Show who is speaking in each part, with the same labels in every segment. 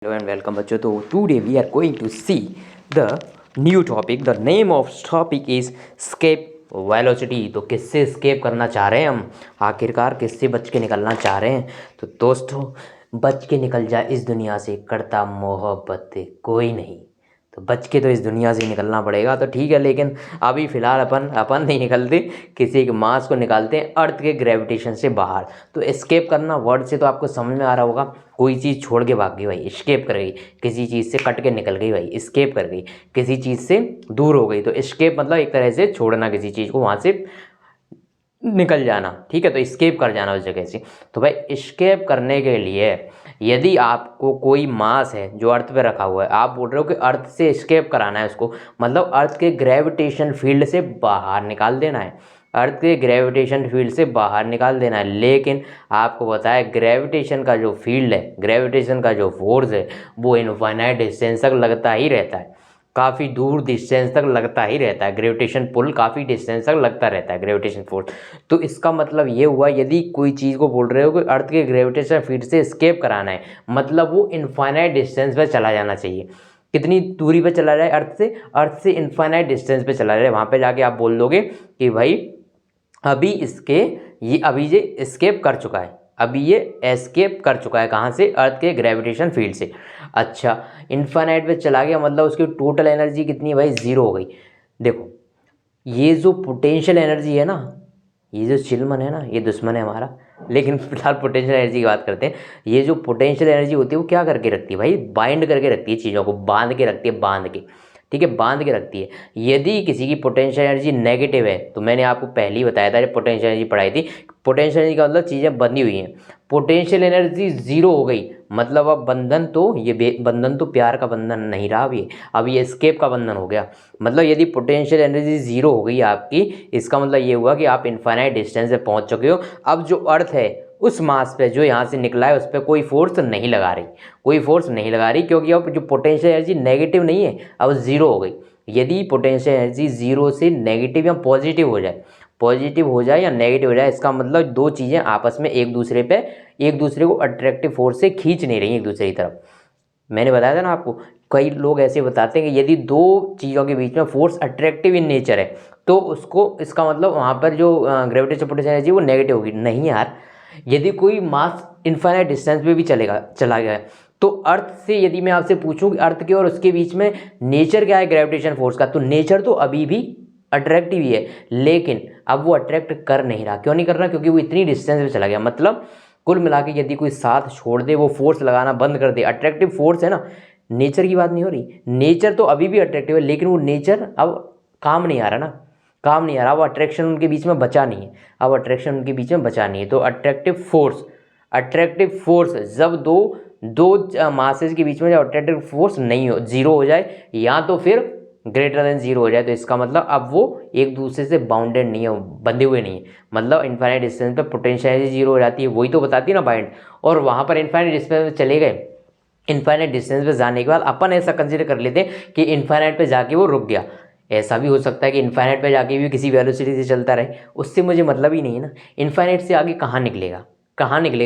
Speaker 1: Hello and welcome बच्चों। तो today we are going to see the new topic. The name of topic is escape velocity. तो किससे escape करना चाह रहे हैं हम, आखिरकार किससे बच के निकलना चाह रहे हैं। तो दोस्तों, बच के निकल जाए इस दुनिया से करता मोहब्बत कोई नहीं। तो बच के तो इस दुनिया से निकलना पड़ेगा, तो ठीक है। लेकिन अभी फ़िलहाल अपन नहीं निकलते, किसी एक मास को निकालते हैं अर्थ के ग्रेविटेशन से बाहर। तो एस्केप करना वर्ड से तो आपको समझ में आ रहा होगा, कोई चीज़ छोड़ के भाग गई भाई, एस्केप कर गई, किसी चीज़ से कट के निकल गई भाई, एस्केप कर गई, किसी चीज़ से दूर हो गई। तो एस्केप मतलब एक तरह से छोड़ना, किसी चीज़ को वहाँ से निकल जाना, ठीक है। तो एस्केप कर जाना उस जगह से। तो भाई एस्केप करने के लिए यदि आपको कोई मास है जो अर्थ पे रखा हुआ है, आप बोल रहे हो कि अर्थ से एस्केप कराना है उसको, मतलब अर्थ के ग्रेविटेशन फील्ड से बाहर निकाल देना है, अर्थ के ग्रेविटेशन फील्ड से बाहर निकाल देना है। लेकिन आपको पता है ग्रेविटेशन का जो फील्ड है, ग्रेविटेशन का जो फोर्स है, वो इनफाइनाइट डिस्टेंस तक लगता ही रहता है, काफ़ी दूर डिस्टेंस तक लगता ही रहता है। ग्रेविटेशन पुल काफ़ी डिस्टेंस तक लगता रहता है, ग्रेविटेशन फोर्स। तो इसका मतलब ये हुआ, यदि कोई चीज़ को बोल रहे हो कि अर्थ के ग्रेविटेशन फील्ड से एस्केप कराना है, मतलब वो इनफाइनाइट डिस्टेंस पे चला जाना चाहिए। कितनी दूरी पे चला जाए अर्थ से इनफाइनाइट डिस्टेंस पे चला जाए। वहाँ पे जाके आप बोल दोगे कि भाई अभी ये एस्केप कर चुका है, अभी ये एस्केप कर चुका है, कहाँ से, अर्थ के ग्रेविटेशन फील्ड से। अच्छा, इनफाइनाइट पे चला गया, मतलब उसकी टोटल एनर्जी कितनी है भाई, ज़ीरो हो गई। देखो, ये जो पोटेंशियल एनर्जी है ना, ये जो चिलमन है ना, ये दुश्मन है हमारा, लेकिन फिलहाल पोटेंशियल एनर्जी की बात करते हैं। ये जो पोटेंशियल एनर्जी होती है वो क्या करके रखती है भाई, बाइंड करके रखती है, चीज़ों को बांध के रखती है, बांध के, ठीक है, बांध के रखती है। यदि किसी की पोटेंशियल एनर्जी नेगेटिव है, तो मैंने आपको पहले ही बताया था जब पोटेंशियल एनर्जी पढ़ाई थी, पोटेंशियल एनर्जी का मतलब चीज़ें बंधी हुई हैं। पोटेंशियल एनर्जी ज़ीरो हो गई, मतलब अब बंधन तो बंधन तो प्यार का बंधन नहीं रहा, अब ये एस्केप का बंधन हो गया। मतलब यदि पोटेंशियल एनर्जी ज़ीरो हो गई आपकी, इसका मतलब ये हुआ कि आप इनफाइनाइट डिस्टेंस पे पहुंच चुके हो। अब जो अर्थ है उस मास पे जो यहाँ से निकला है, उस पर कोई फोर्स नहीं लगा रही, कोई फोर्स नहीं लगा रही, क्योंकि अब जो पोटेंशियल एनर्जी नेगेटिव नहीं है, अब ज़ीरो हो गई। यदि पोटेंशियल एनर्जी ज़ीरो से नेगेटिव या पॉजिटिव हो जाए या नेगेटिव हो जाए, इसका मतलब दो चीज़ें आपस में एक दूसरे को अट्रैक्टिव फोर्स से खींच नहीं रही एक दूसरे की तरफ। मैंने बताया था ना आपको, कई लोग ऐसे बताते हैं कि यदि दो चीज़ों के बीच में फोर्स अट्रैक्टिव इन नेचर है, तो इसका मतलब वहाँ पर जो ग्रेविटेशन पोटेंशियल एनर्जी वो नेगेटिव होगी। नहीं यार, यदि कोई मास इनफाइनाइट डिस्टेंस पे भी चला गया है, तो अर्थ से यदि मैं आपसे पूछूं कि अर्थ के और उसके बीच में नेचर क्या है ग्रेविटेशन फोर्स का, तो नेचर तो अभी भी अट्रैक्टिव ही है, लेकिन अब वो अट्रैक्ट कर नहीं रहा। क्यों नहीं कर रहा, क्योंकि वो इतनी डिस्टेंस पे चला गया। मतलब कुल मिला के यदि कोई साथ छोड़ दे, वो फोर्स लगाना बंद कर दे, अट्रैक्टिव फोर्स है ना, नेचर की बात नहीं हो रही, नेचर तो अभी भी अट्रैक्टिव है, लेकिन वो नेचर अब काम नहीं आ रहा ना, काम नहीं आ रहा, वो अट्रैक्शन उनके बीच में बचा नहीं है, अब अट्रैक्शन उनके बीच में बचा नहीं है। तो अट्रैक्टिव फोर्स जब दो मासेस के बीच में जब अट्रैक्टिव फोर्स नहीं हो, जीरो हो जाए या तो फिर ग्रेटर देन जीरो हो जाए, तो इसका मतलब अब वो एक दूसरे से बाउंडेड नहीं है, बंधे हुए नहीं है। मतलब इनफाइनाइट डिस्टेंस पे पोटेंशियल एनर्जी जीरो हो जाती है, वही तो बताती है ना बाइंड। और वहाँ पर इनफाइनाइट डिस्टेंस पे चले गए, इनफाइनाइट डिस्टेंस पे जाने के बाद अपन ऐसा कंसिडर कर लेते हैं कि इनफाइनाइट पे जाके वो रुक गया। ऐसा भी हो सकता है कि इनफाइनाइट पे जाके भी किसी वेलोसिटी से चलता रहे, उससे मुझे मतलब ही नहीं है ना। इनफाइनाइट से आगे कहाँ निकलेगा,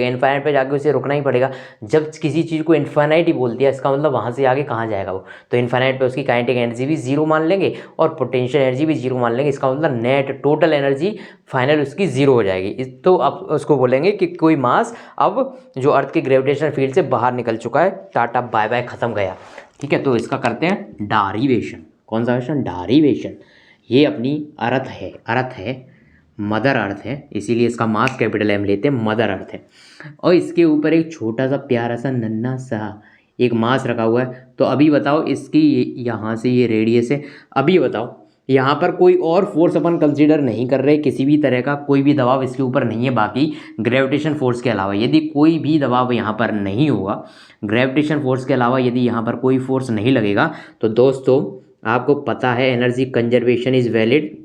Speaker 1: इनफाइनाइट पे जाके उसे रुकना ही पड़ेगा। जब किसी चीज़ को इनफाइनाइट ही बोल दिया, इसका मतलब वहाँ से आगे कहाँ जाएगा वो। तो इनफाइनाइट पे उसकी काइनेटिक एनर्जी भी जीरो मान लेंगे और पोटेंशियल एनर्जी भी जीरो मान लेंगे। इसका मतलब नेट टोटल एनर्जी फाइनल उसकी जीरो हो जाएगी। तो अब उसको बोलेंगे कि कोई मास अब जो अर्थ के ग्रेविटेशनल फील्ड से बाहर निकल चुका है, टाटा बाय बाय, खत्म गया, ठीक है। तो इसका करते हैं डारिवेशन। कौन सा क्वेश्चन, डारिवेशन। ये अपनी अर्थ है, मदर अर्थ है, इसीलिए इसका मास कैपिटल एम लेते हैं, मदर अर्थ है। और इसके ऊपर एक छोटा सा प्यारा सा नन्हा सा एक मास रखा हुआ है। तो अभी बताओ, इसकी यहाँ से ये रेडियस है, अभी बताओ यहाँ पर कोई और फोर्स अपन कंसीडर नहीं कर रहे, किसी भी तरह का कोई भी दबाव इसके ऊपर नहीं है बाकी ग्रेविटेशन फोर्स के अलावा। यदि कोई भी दबाव यहाँ पर नहीं होगा, ग्रेविटेशन फोर्स के अलावा यदि यहाँ पर कोई फोर्स नहीं लगेगा, तो दोस्तों आपको पता है energy conservation is valid,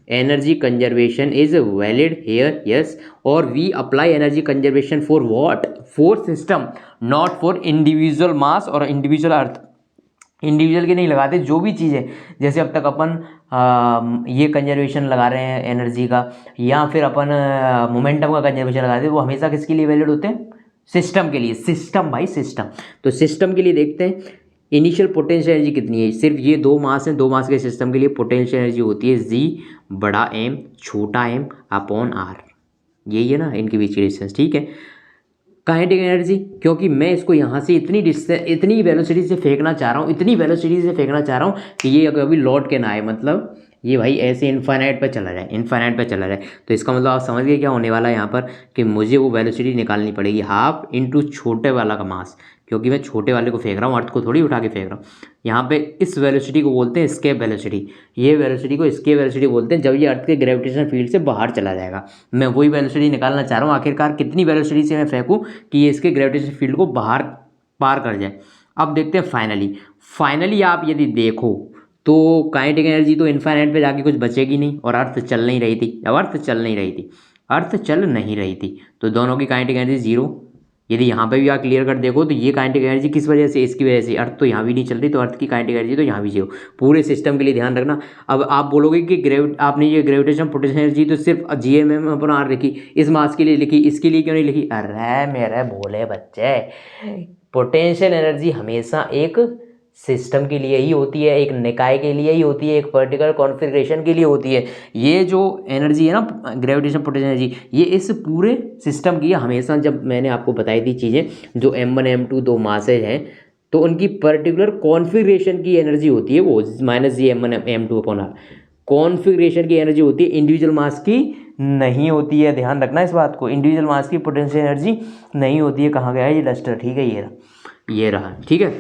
Speaker 1: energy conservation is valid here, yes. और we apply energy conservation for what, for system, not for individual mass और इंडिविजुअल अर्थ। इंडिविजुअल के नहीं लगाते, जो भी चीज़ें, जैसे अब तक अपन ये कंजर्वेशन लगा रहे हैं एनर्जी का, या फिर अपन मोमेंटम का कंजर्वेशन लगाते हैं, वो हमेशा किसके लिए वैलिड होते हैं, सिस्टम के लिए, सिस्टम भाई सिस्टम। तो सिस्टम के लिए देखते हैं इनिशियल पोटेंशियल एनर्जी कितनी है। सिर्फ ये दो मास हैं, दो मास के सिस्टम के लिए पोटेंशियल एनर्जी होती है जी बड़ा एम छोटा एम अपॉन आर। यही है ना इनके बीच की डिस्टेंस, ठीक है। काइनेटिक एनर्जी, क्योंकि मैं इसको यहाँ से इतनी डिस्टेंस इतनी वेलोसिटी से फेंकना चाह रहा हूँ, इतनी वेलोसिटी से फेंकना चाह रहा हूँ कि ये कभी लौट के ना आए, मतलब ये भाई ऐसे इनफाइनाइट पे चला जाए, इनफाइनाइट पे चला जाए। तो इसका मतलब आप समझ गए क्या होने वाला है यहाँ पर, कि मुझे वो वेलोसिटी निकालनी पड़ेगी हाफ इंटू छोटे वाला का मास, क्योंकि मैं छोटे वाले को फेंक रहा हूँ, अर्थ को थोड़ी उठा के फेंक रहा हूँ। यहाँ पे इस वेलोसिटी को बोलते हैं एस्केप वेलोसिटी, ये वेलोसिटी को एस्केप वेलोसिटी बोलते हैं जब ये अर्थ के ग्रेविटेशन फील्ड से बाहर चला जाएगा। मैं वही वेलोसिटी निकालना चाह रहा हूँ, आखिरकार कितनी वेलोसिटी से मैं फेंकूँ कि ये इसके ग्रेविटेशन फील्ड को बाहर पार कर जाए। अब देखते हैं फाइनली आप यदि देखो तो काइनेटिक एनर्जी तो इनफाइनाइट पे जाके कुछ बचेगी नहीं, और अर्थ चल नहीं रही थी, अब अर्थ चल नहीं रही थी, तो दोनों की काइनेटिक एनर्जी जीरो। यदि यहाँ पे भी आप क्लियर कर देखो तो ये काइनेटिक एनर्जी किस वजह से, इसकी वजह से, अर्थ तो यहाँ भी नहीं चल रही, तो अर्थ की काइनेटिक एनर्जी तो यहाँ भी जीरो। पूरे सिस्टम के लिए ध्यान रखना। अब आप बोलोगे कि आपने ये ग्रेविटेशन पोटेंशियल एनर्जी तो सिर्फ GMM अपन आर लिखी, इस मास के लिए लिखी, इसके लिए क्यों नहीं लिखी? अरे मेरे भोले बच्चे, पोटेंशियल एनर्जी हमेशा एक सिस्टम के लिए ही होती है, एक निकाय के लिए ही होती है, एक पर्टिकुलर कॉन्फ़िगरेशन के लिए होती है। ये जो एनर्जी है ना ग्रेविटेशन पोटेंशियल एनर्जी, ये इस पूरे सिस्टम की है हमेशा। जब मैंने आपको बताई थी चीज़ें, जो M1 M2 दो मासेज हैं, तो उनकी पर्टिकुलर कॉन्फ़िगरेशन की एनर्जी होती है वो -G M1 M2 upon R. Configuration की एनर्जी होती है, इंडिविजुअल मास की नहीं होती है। ध्यान रखना इस बात को, इंडिविजुअल मास की पोटेंशियल एनर्जी नहीं होती है। कहाँ गया ये डस्टर? ठीक है, ये रहा, ठीक है,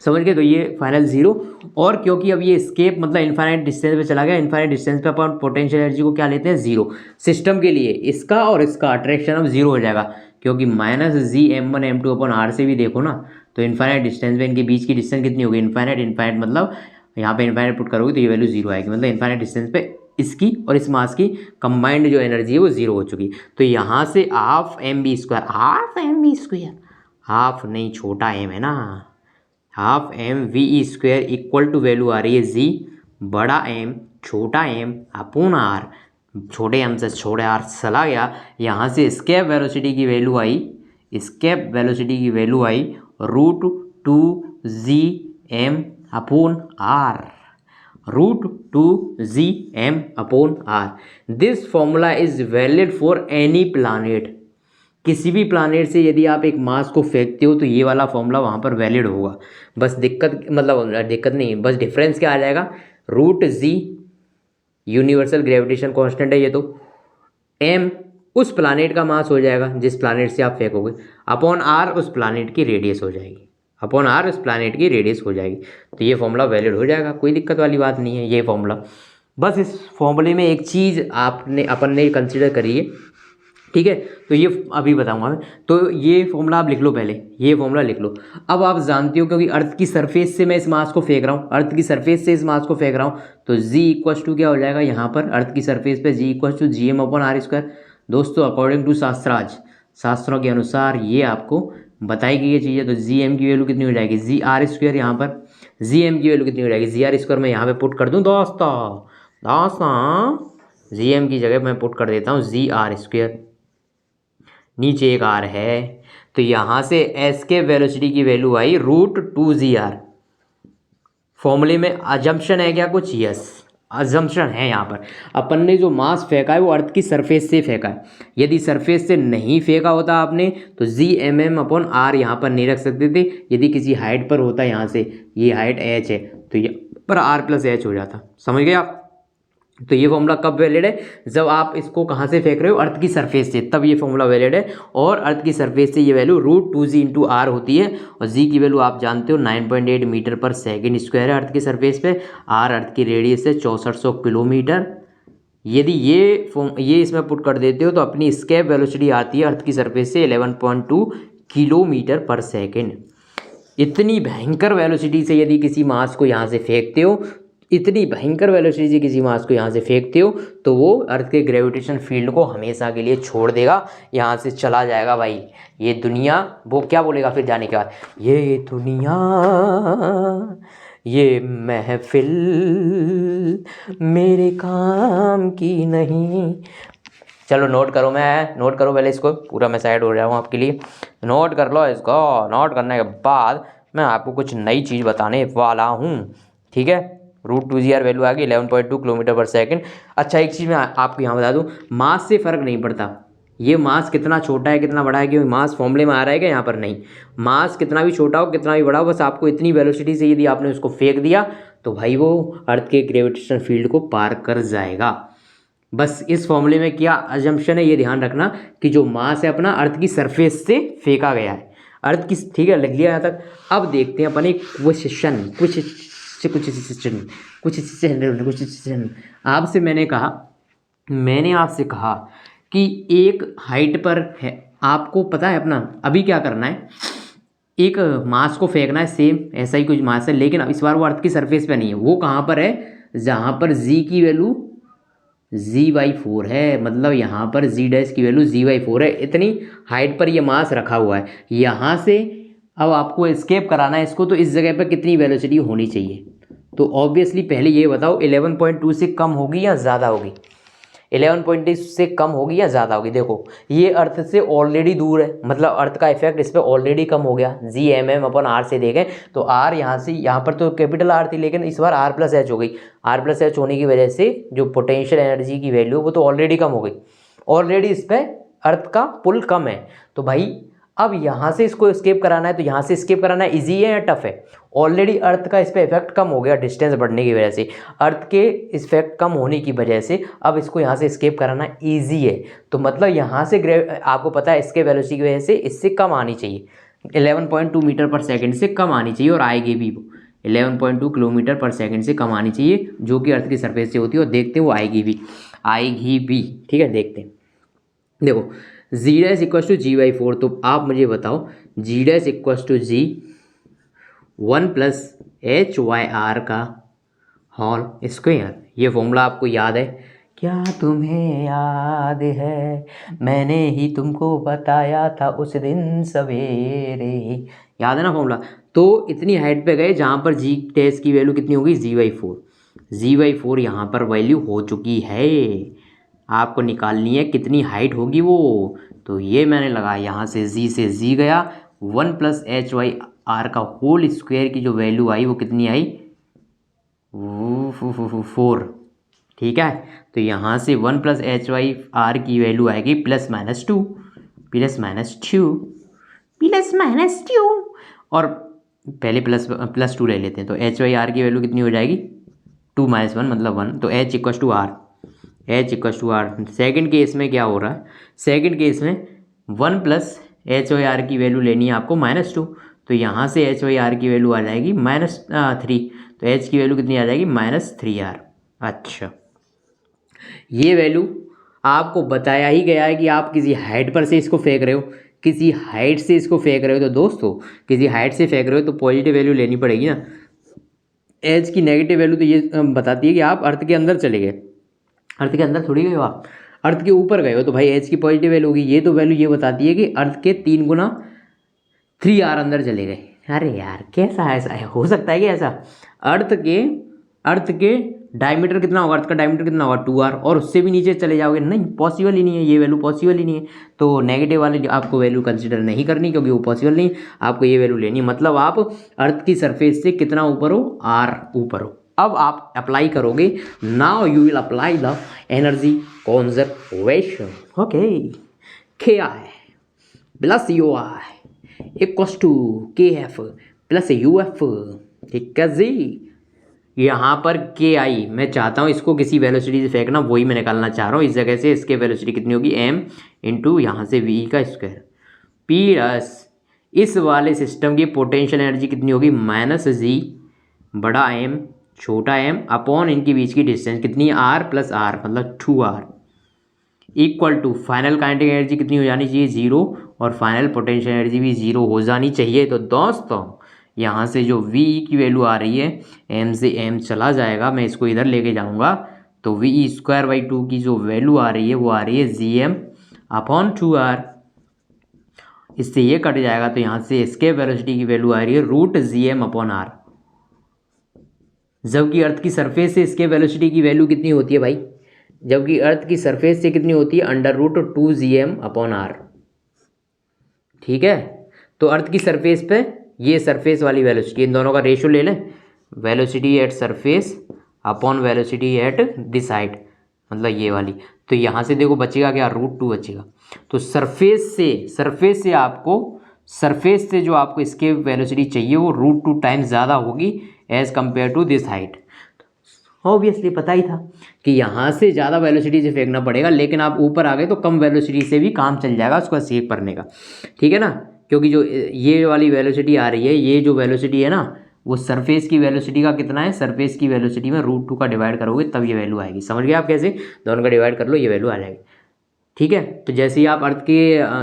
Speaker 1: समझ गए। तो ये फाइनल जीरो, और क्योंकि अब ये स्केप मतलब इनफाइनाइट डिस्टेंस पे चला गया, इनफाइनाइट डिस्टेंस पे अपन पोटेंशियल एनर्जी को क्या लेते हैं? जीरो। सिस्टम के लिए इसका और इसका अट्रैक्शन अब जीरो हो जाएगा, क्योंकि -G M1 M2 upon are से भी देखो ना, तो इनफाइनाइट डिस्टेंस में इनके बीच की डिस्टेंस कितनी होगी? इनफाइनाइट मतलब यहाँ पे इनफाइनाइट पुट करोगे तो ये वैल्यू जीरो आएगी, मतलब इनफाइनाइट डिस्टेंस पे इसकी और इस मास की कंबाइंड जो एनर्जी है वो जीरो हो चुकी। तो यहाँ से हाफ हाफ नहीं, छोटा एम है ना, half mv² equal to value आ रही है जी बड़ा एम छोटा एम अपूर्ण आर। छोटे एम से छोटे आर चला गया, यहाँ से स्केप वेलोसिटी की वैल्यू आई, √2gm upon R, √2gm upon R. This formula is valid for any planet. किसी भी प्लानेट से यदि आप एक मास को फेंकते हो तो ये वाला फॉर्मूला वहाँ पर वैलिड होगा। बस दिक्कत नहीं, बस डिफरेंस क्या आ जाएगा? √g यूनिवर्सल ग्रेविटेशन कांस्टेंट है ये, तो m उस प्लानेट का मास हो जाएगा जिस प्लानेट से आप फेंकोगे, अपॉन r उस प्लानेट की रेडियस हो जाएगी, तो ये फॉर्मूला वैलिड हो जाएगा, कोई दिक्कत वाली बात नहीं है ये फॉर्मूला। बस इस फॉर्मूले में एक चीज़ अपन ने कंसिडर करी है, ठीक है, तो ये अभी बताऊंगा मैं। तो ये फॉर्मूला आप लिख लो, पहले ये फॉर्मूला लिख लो। अब आप जानते हो क्योंकि अर्थ की सरफेस से मैं इस मास को फेंक रहा हूँ, तो जी इक्वल टू क्या हो जाएगा यहाँ पर? अर्थ की सरफेस पे g equal to GM upon r²। दोस्तों अकॉर्डिंग टू शास्त्रों के अनुसार ये आपको बताई गई ये चीज़ है। तो GM की वैल्यू कितनी हो जाएगी? GR²। यहाँ पर GM की वैल्यू कितनी हो जाएगी? GR² मैं यहाँ पे पुट कर दूँ दोस्तों, GM की जगह मैं पुट कर देता हूँ GR², नीचे एक आर है, तो यहाँ से एस्केप वेलोसिटी की वैल्यू आई √2gr। फॉर्मूले में अजम्पशन है क्या कुछ? यस, अजम्पशन है। यहाँ पर अपन ने जो मास फेंका है वो अर्थ की सरफेस से फेंका है। यदि सरफेस से नहीं फेंका होता आपने तो GMM अपॉन आर यहाँ पर नहीं रख सकते थे। यदि किसी हाइट पर होता, यहाँ से ये हाइट h है, तो ये पर r+h हो जाता। समझ गए आप? तो ये फॉर्मूला कब वैलिड है? जब आप इसको कहाँ से फेंक रहे हो? अर्थ की सरफेस से, तब ये फॉर्मूला वैलिड है। और अर्थ की सरफेस से ये वैल्यू √2g इंटू आर होती है, और जी की वैल्यू आप जानते हो 9.8 मीटर पर सेकेंड स्क्वायर है अर्थ की सरफेस पे। आर अर्थ की रेडियस है 6400 किलोमीटर। यदि ये इसमें पुट कर देते हो तो अपनी स्केप वेलोसिटी आती है अर्थ की सरफेस से 11.2 किलोमीटर पर सेकेंड। इतनी भयंकर वेलोसिटी से यदि किसी मास को यहाँ से फेंकते हो, तो वो अर्थ के ग्रेविटेशन फील्ड को हमेशा के लिए छोड़ देगा, यहाँ से चला जाएगा भाई। ये दुनिया, वो क्या बोलेगा फिर जाने के बाद? ये दुनिया, ये महफिल मेरे काम की नहीं, चलो नोट करो, मैं नोट करो पहले इसको पूरा, मैं साइड हो जाऊँ आपके लिए। नोट कर लो इसको। नोट करने के बाद मैं आपको कुछ नई चीज़ बताने वाला हूँ, ठीक है। √2g वैल्यू आ गई 11.2 किलोमीटर पर सेकंड। अच्छा एक चीज़ मैं आपको यहाँ बता दूँ, मास से फ़र्क नहीं पड़ता ये मास कितना छोटा है कितना बड़ा है, क्योंकि मास फॉर्मूले में आ रहा है क्या यहाँ पर, नहीं। मास कितना भी छोटा हो कितना भी बड़ा हो, बस आपको इतनी वेलोसिटी से यदि आपने उसको फेंक दिया तो भाई वो अर्थ के ग्रेविटेशनल फील्ड को पार कर जाएगा। बस इस फॉर्मूले में क्या अजम्पशन है ये ध्यान रखना कि जो मास है अपना अर्थ की सरफेस से फेंका गया है, अर्थ की, ठीक है, लिख लिया यहाँ तक। अब देखते हैं अपन एक क्वेश्चन आपसे। मैंने आपसे कहा कि एक हाइट पर है, आपको पता है अपना अभी क्या करना है, एक मास को फेंकना है, सेम ऐसा ही कुछ मास है, लेकिन अब इस बार वो अर्थ की सरफेस पे नहीं है, वो कहाँ पर है, जहाँ पर जी की वैल्यू g/4 है, मतलब यहाँ पर g' की वैल्यू g/4 है, इतनी हाइट पर ये मास रखा हुआ है। यहाँ से अब आपको एस्केप कराना है इसको, तो इस जगह पर कितनी वेलोसिटी होनी चाहिए, तो ऑब्वियसली पहले ये बताओ 11.2 से कम होगी या ज़्यादा होगी, 11.2 से कम होगी या ज़्यादा होगी। देखो ये अर्थ से ऑलरेडी दूर है, मतलब अर्थ का इफेक्ट इस पर ऑलरेडी कम हो गया, Gmm/r से देखें तो r यहाँ से यहाँ पर तो कैपिटल R थी, लेकिन इस बार r+h हो गई। r+h होने की वजह से जो पोटेंशियल एनर्जी की वैल्यू वो तो ऑलरेडी कम हो गई, ऑलरेडी इस पर अर्थ का पुल कम है। तो भाई अब यहाँ से इसको एस्केप कराना है, तो यहाँ से एस्केप कराना ईजी है या टफ है, ऑलरेडी अर्थ का इस पर इफेक्ट कम हो गया डिस्टेंस बढ़ने की वजह से, अर्थ के इफेक्ट कम होने की वजह से अब इसको यहाँ से एस्केप कराना ईजी है। तो मतलब यहाँ से आपको पता है इसके वेलोसिटी की वजह से इससे कम आनी चाहिए, 11.2 मीटर पर सेकेंड से कम आनी चाहिए, और आएगी भी वो 11.2 किलोमीटर पर सेकेंड से कम आनी चाहिए, जो कि अर्थ की सरफेस से होती है, और देखते हैं वो आएगी भी, ठीक है। देखते हैं, देखो g' = g/4, तो आप मुझे बताओ g' = g 1+h/r का होल स्क्वायर। ये फॉर्मूला आपको याद है क्या, तुम्हें याद है मैंने ही तुमको बताया था उस दिन सवेरे, याद है ना फॉर्मूला। तो इतनी हाइट पे गए जहाँ पर g' की वैल्यू कितनी होगी, g/4 यहाँ पर वैल्यू हो चुकी है, आपको निकालनी है कितनी हाइट होगी वो। तो ये मैंने लगाया यहाँ से g गया, 1+h/r का होल स्क्वायर की जो वैल्यू आई वो कितनी आई, 4, ठीक है। तो यहाँ से 1+h/r की वैल्यू आएगी +-2, और पहले +2 ले लेते हैं, तो h/r की वैल्यू कितनी हो जाएगी, 2-1 मतलब 1, तो h = r। सेकंड केस में क्या हो रहा है, सेकंड केस में 1+h/r की वैल्यू लेनी है आपको -2, तो यहाँ से h/r की वैल्यू आ जाएगी -3, तो h की वैल्यू कितनी आ जाएगी, -3r। अच्छा ये वैल्यू आपको बताया ही गया है कि आप किसी हाइट पर से इसको फेंक रहे हो, किसी हाइट से इसको फेंक रहे हो, तो दोस्तों किसी हाइट से फेंक रहे हो तो पॉजिटिव वैल्यू लेनी पड़ेगी ना। एच की नेगेटिव वैल्यू तो ये बताती है कि आप अर्थ के अंदर चले गए, अर्थ के अंदर थोड़ी गए हो आप, अर्थ के ऊपर गए हो, तो भाई एच की पॉजिटिव वैल्यू होगी। ये तो वैल्यू ये बताती है कि अर्थ के 3 गुना 3r अंदर चले गए। अरे यार कैसा ऐसा है, हो सकता है कि ऐसा, अर्थ के डायमीटर कितना होगा, अर्थ का डायमीटर कितना होगा 2r, और उससे भी नीचे चले जाओगे, नहीं पॉसिबल ही नहीं है, ये वैल्यू पॉसिबल ही नहीं है। तो नेगेटिव वाली आपको वैल्यू कंसिडर नहीं करनी, क्योंकि वो पॉसिबल नहीं, आपको ये वैल्यू लेनी है। मतलब आप अर्थ की सरफेस से कितना ऊपर हो, r ऊपर हो। अब आप अप्लाई करोगे, now you will apply the energy conservation. Okay, KI + UI = KF + UF, ठीक है जी। यहाँ पर KI मैं चाहता हूँ इसको किसी वेलोसिटी से फेंकना, वही मैं निकालना चाह रहा हूँ। इस जगह से इसके वेलोसिटी कितनी होगी, m × यहाँ से v का स्क्वायर, प्लस इस वाले सिस्टम की पोटेंशियल एनर्जी कितनी होगी, -g बड़ा m छोटा m अपॉन इनके बीच की डिस्टेंस कितनी है, r + r मतलब 2r, equal to final kinetic energy कितनी हो जानी चाहिए, 0, और फाइनल पोटेंशियल एनर्जी भी 0 हो जानी चाहिए। तो दोस्तों यहाँ से जो v की वैल्यू आ रही है, m से m चला जाएगा, मैं इसको इधर लेके जाऊँगा, तो v²/2 की जो वैल्यू आ रही है वो आ रही है Gm/2r, इससे ये कट जाएगा, तो यहाँ से एस्केप वेलोसिटी की वैल्यू आ रही है √Gm/r, जबकि अर्थ की सरफेस से एस्केप वेलोसिटी की वैल्यू कितनी होती है भाई, जबकि अर्थ की सरफेस से कितनी होती है, √2gm/r। ठीक है, तो अर्थ की सरफेस पे ये सरफेस वाली वेलोसिटी, इन दोनों का रेशियो ले लें, velocity at surface upon velocity at this height, मतलब ये वाली। तो यहाँ से देखो बचेगा क्या, √2 बचेगा। तो सरफेस से जो आपको एस्केप वेलोसिटी चाहिए वो √2 टाइम्स ज़्यादा होगी as compare to this height. Obviously पता ही था कि यहाँ से ज़्यादा वेलोसिटी से फेंकना पड़ेगा, लेकिन आप ऊपर आ गए तो कम वेलोसिटी से भी काम चल जाएगा उसको एस्केप करने का। ठीक है ना, क्योंकि जो ये वाली वेलोसिटी आ रही है, ये जो वेलोसिटी है ना, वो सरफेस की वेलोसिटी का कितना है, सरफेस की वेलोसिटी में √2 का डिवाइड करोगे तब ये वैल्यू आएगी। समझ गए आप कैसे, दोनों का डिवाइड कर लो, ये वैल्यू आ जाएगी। ठीक है, तो जैसे ही आप अर्थ के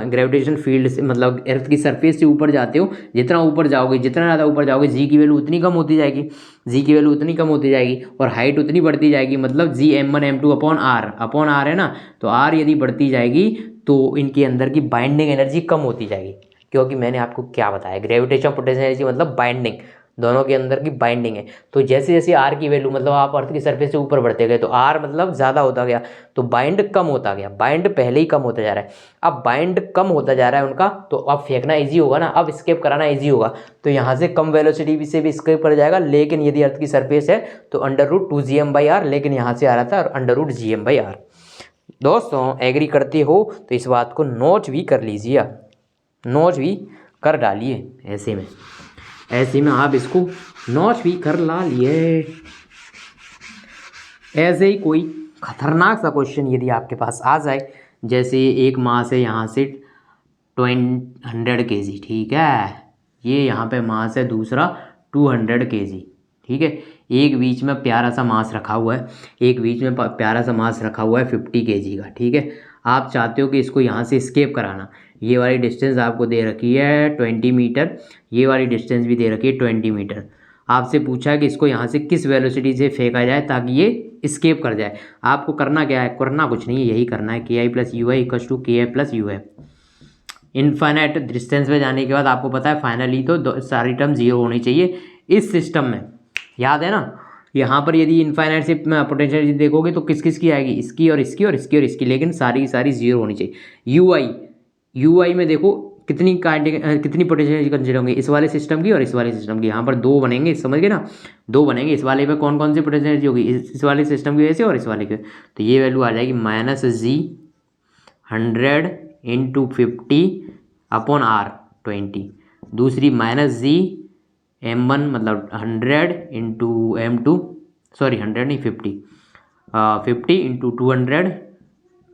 Speaker 1: ग्रेविटेशन फील्ड से, मतलब अर्थ की सरफेस से ऊपर जाते हो, जितना ऊपर जाओगे, जितना ज़्यादा ऊपर जाओगे, जी की वैल्यू उतनी कम होती जाएगी, जी की वैल्यू उतनी कम होती जाएगी, और हाइट उतनी बढ़ती जाएगी। मतलब GM1 M2/r है ना, तो आर यदि बढ़ती जाएगी तो इनके अंदर की बाइंडिंग एनर्जी कम होती जाएगी। क्योंकि मैंने आपको क्या बताया, ग्रेविटेशन पोटेंशियल एनर्जी मतलब बाइंडिंग, दोनों के अंदर की बाइंडिंग है। तो जैसे जैसे आर की वैल्यू, मतलब आप अर्थ की सरफेस से ऊपर बढ़ते गए तो आर मतलब ज़्यादा होता गया, तो बाइंड कम होता गया, बाइंड पहले ही कम होता जा रहा है, अब बाइंड कम होता जा रहा है उनका, तो अब फेंकना ईजी होगा ना, अब स्केप कराना ईजी होगा। तो यहाँ से कम वेलोसिटी से भी स्केप कर जाएगा, लेकिन यदि अर्थ की सरफेस है तो √2gm/r, लेकिन यहाँ से आ रहा था √gm/r। दोस्तों एग्री करते हो तो इस बात को नोट भी कर लीजिए, आप नोट भी कर डालिए, ऐसे में आप इसको नोट भी कर ला लिए। ऐसे ही कोई खतरनाक सा क्वेश्चन यदि आपके पास आ जाए, जैसे एक मास है यहाँ से 100 kg, ठीक है, ये यहाँ पे मास है दूसरा 200 kg, ठीक है, एक बीच में प्यारा सा मास रखा हुआ है, 50 kg का, ठीक है। आप चाहते हो कि इसको यहाँ से स्केप कराना, ये वाली डिस्टेंस आपको दे रखी है 20 मीटर, ये वाली डिस्टेंस भी दे रखी है 20 मीटर। आपसे पूछा है कि इसको यहाँ से किस वेलोसिटी से फेंका जाए ताकि ये स्केप कर जाए। आपको करना क्या है, करना कुछ नहीं है, यही करना है, KI + UI = KF + UF। Infinite distance में जाने के बाद आपको पता है फाइनली तो सारी टर्म 0 होनी चाहिए इस सिस्टम में, याद है ना। यहाँ पर यदि इनफाइनाइट से पोटेंशियल देखोगे तो किस किस की आएगी, इसकी और इसकी और इसकी और इसकी, लेकिन सारी की सारी 0 होनी चाहिए। UI में देखो कितनी पोटेंशियल कंसिडर होंगे, इस वाले सिस्टम की और इस वाले सिस्टम की, यहाँ पर 2 बनेंगे, समझ गए ना, 2 बनेंगे। इस वाले पे कौन कौन सी पोटेंशियल होगी, इस वाले सिस्टम की वजह से और इस वाले के, तो ये वैल्यू आ जाएगी -G 100 × 50/r 20, दूसरी -G M1 मतलब 100 × M2, सॉरी 100 नहीं 50 × 200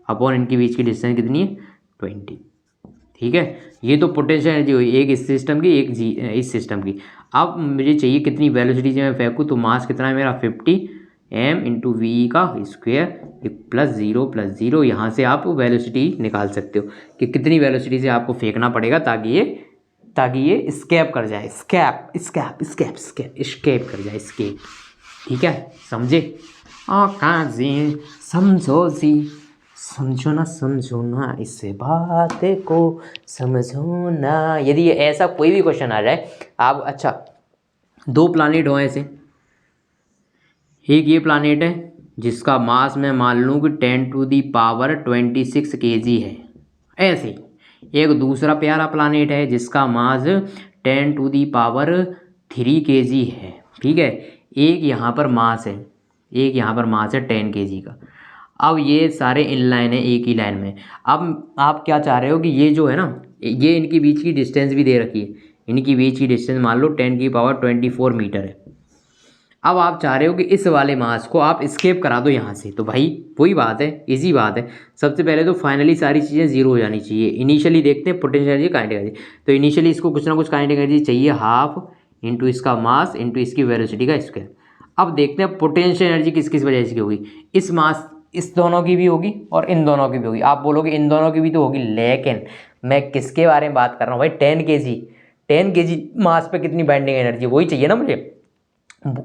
Speaker 1: अपॉन इनके बीच की डिस्टेंस कितनी है 20, ठीक है। ये तो पोटेंशियल एनर्जी हुई, एक इस सिस्टम की, एक इस सिस्टम की। अब मुझे चाहिए कितनी वेलोसिटी से मैं फेंकूँ, तो मास कितना है मेरा 50 m × v का स्क्वायर +0 यहाँ से आप वेलोसिटी निकाल सकते हो कि कितनी वेलोसिटी से आपको फेंकना पड़ेगा ताकि ये स्केप कर जाए, स्केप कर जाए, स्केप। ठीक है, समझे? काजी समझो जी, समझो ना इस बात को, समझो ना। यदि ऐसा कोई भी क्वेश्चन आ जाए आप, अच्छा 2 प्लानिट हो ऐसे, एक ये प्लानिट है जिसका मास मैं मान लूँ कि 10⁻26 kg है, ऐसे ही एक दूसरा प्यारा प्लानिट है जिसका मास 10⁻3 kg है, ठीक है। एक यहाँ पर मास है 10 kg का। अब ये सारे इनलाइन है, एक ही लाइन में। अब आप क्या चाह रहे हो कि ये जो है ना, ये इनकी बीच की डिस्टेंस भी दे रखी है, इनकी बीच की डिस्टेंस मान लो 10⁻24 मीटर है। अब आप चाह रहे हो कि इस वाले मास को आप स्केप करा दो यहाँ से, तो भाई वही बात है, इजी बात है। सबसे पहले तो फाइनली सारी चीज़ें 0 हो जानी चाहिए। इनिशियली देखते हैं पोटेंशियल एनर्जी, काइनेटिक एनर्जी। तो इनिशियली इसको कुछ ना कुछ काइनेटिक एनर्जी चाहिए, 1/2 × इसका मास × इसकी वेलोसिटी का स्क्वायर। अब देखते हैं पोटेंशियल एनर्जी किस किस वजह से होगी। इस मास, इस दोनों की भी होगी और इन दोनों की भी होगी। आप बोलोगे इन दोनों की भी तो होगी, लेकिन मैं किसके बारे में बात कर रहा हूँ भाई, 10 kg मास पे कितनी बाइंडिंग एनर्जी, वही चाहिए ना मुझे,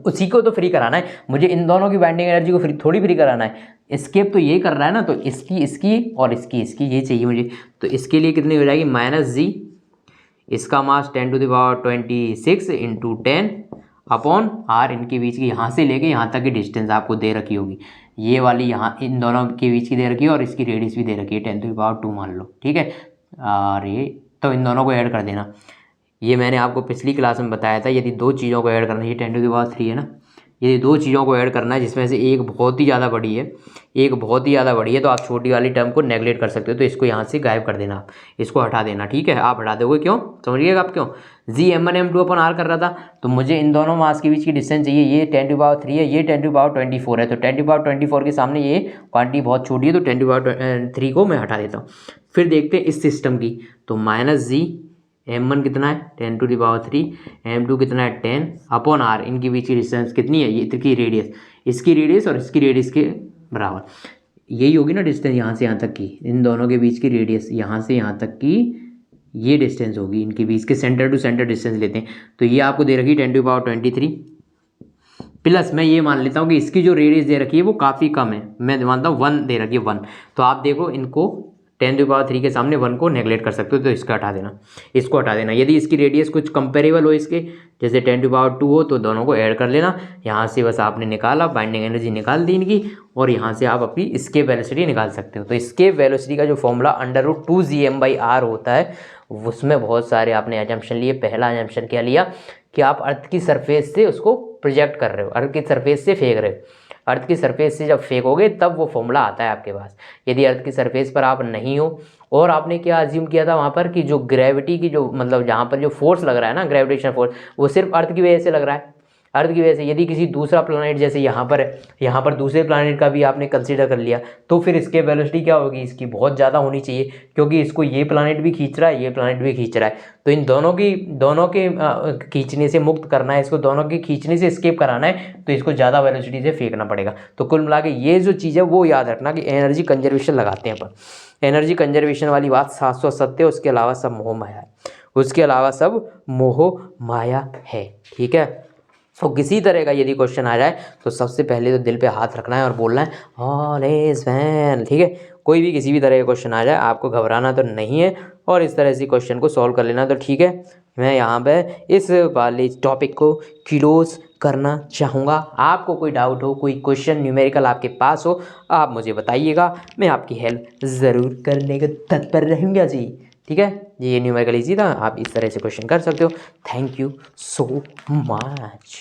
Speaker 1: उसी को तो फ्री कराना है मुझे। इन दोनों की बाइंडिंग एनर्जी को थोड़ी फ्री कराना है। स्केप तो यही कर रहा है ना, तो इसकी और इसकी ये चाहिए मुझे। तो इसके लिए कितनी हो जाएगी, -G, इसका मास 10⁻26 × 10 अपॉन आर, इनके बीच की यहाँ से लेके यहाँ तक की डिस्टेंस आपको दे रखी होगी। ये वाली यहाँ इन दोनों के बीच की दे रखी है और इसकी रेडियस भी दे रखी है 10⁻² मान लो, ठीक है। और ये तो इन दोनों को ऐड कर देना। ये मैंने आपको पिछली क्लास में बताया था, यदि दो चीज़ों को ऐड करना है, ये 10⁻³ है ना, यदि दो चीज़ों को ऐड करना है जिसमें से एक बहुत ही ज़्यादा बड़ी है, एक बहुत ही ज़्यादा बड़ी है, तो आप छोटी वाली टर्म को नेगलेक्ट कर सकते हो। तो इसको यहाँ से गायब कर देना, आप इसको हटा देना, ठीक है। आप हटा दोगे, क्यों समझिएगा आप क्यों। जी m1 m2 अपन r कर रहा था, तो मुझे इन दोनों मास के बीच की डिस्टेंस चाहिए। ये 10⁻³ है, ये 10⁻24 है, तो 10⁻24 के सामने ये क्वांटिटी बहुत छोटी है, तो 10⁻3 को मैं हटा देता हूँ। फिर देखते हैं इस सिस्टम की, तो -g m1 कितना है 10⁻3, m2 कितना है 10 अपॉन r, इनके बीच की डिस्टेंस कितनी है, ये की रेडियस, इसकी रेडियस और इसकी रेडियस के बराबर यही होगी ना डिस्टेंस, यहाँ से यहाँ तक की, इन दोनों के बीच की रेडियस यहाँ से यहाँ तक की ये डिस्टेंस होगी, इनके बीच के सेंटर टू सेंटर डिस्टेंस लेते हैं। तो ये आपको दे रखी 10⁻23 प्लस मैं ये मान लेता हूँ कि इसकी जो रेडियस दे रखी है वो काफ़ी कम है, मैं मानता हूँ 1 दे रखी है 1। तो आप देखो इनको 10⁻3 के सामने 1 को नेगलेक्ट कर सकते हो, तो इसका हटा देना, इसको हटा देना। यदि इसकी रेडियस कुछ कंपेरेबल हो इसके, जैसे 10⁻2 हो, तो दोनों को ऐड कर लेना। यहाँ से बस आपने निकाला, बाइंडिंग एनर्जी निकाल दी इनकी, और यहाँ से आप अपनी स्केप वेलोसिटी निकाल सकते हो। तो स्केप वेलोसिटी का जो फॉर्मूला √2gm/r होता है, उसमें बहुत सारे आपने एजम्पशन लिए। पहला एजम्पशन क्या लिया कि आप अर्थ की सरफेस से उसको प्रोजेक्ट कर रहे हो, अर्थ की सरफेस से फेंक रहे हो। अर्थ की सरफेस से जब फेंकोगे तब वो फॉर्मूला आता है आपके पास। यदि अर्थ की सरफेस पर आप नहीं हो, और आपने क्या अज्यूम किया था वहाँ पर कि जो ग्रेविटी की जो मतलब जहाँ पर जो फोर्स लग रहा है ना, ग्रेविटेशनल फोर्स, वो सिर्फ अर्थ की वजह से लग रहा है, अर्थ की वजह से। यदि किसी दूसरा प्लैनेट जैसे यहाँ पर है, यहाँ पर दूसरे प्लैनेट का भी आपने कंसीडर कर लिया, तो फिर इसके वेलोसिटी क्या होगी, इसकी बहुत ज़्यादा होनी चाहिए, क्योंकि इसको ये प्लैनेट भी खींच रहा है, ये प्लैनेट भी खींच रहा है। तो इन दोनों के खींचने से मुक्त करना है, इसको दोनों के खींचने से एस्केप कराना है, तो इसको ज़्यादा वेलोसिटी से फेंकना पड़ेगा। तो कुल मिला के ये जो चीज़ है वो याद रखना कि एनर्जी कंजर्वेशन लगाते हैं अपन। एनर्जी कंजर्वेशन वाली बात 770, उसके अलावा सब मोह माया है, उसके अलावा सब मोह माया है, ठीक है। तो किसी तरह का यदि क्वेश्चन आ जाए तो सबसे पहले तो दिल पे हाथ रखना है और बोलना है ऑल इज वेल, ठीक है। कोई भी किसी भी तरह का क्वेश्चन आ जाए, आपको घबराना तो नहीं है, और इस तरह से क्वेश्चन को सॉल्व कर लेना, तो ठीक है। मैं यहाँ पे इस वाले टॉपिक को क्लोज करना चाहूँगा। आपको कोई डाउट हो, कोई क्वेश्चन न्यूमेरिकल आपके पास हो, आप मुझे बताइएगा, मैं आपकी हेल्प ज़रूर करने का तत्पर रहूँगा जी, ठीक है। ये न्यूमेरिकल इजी था, आप इस तरह से क्वेश्चन कर सकते हो। Thank you so much.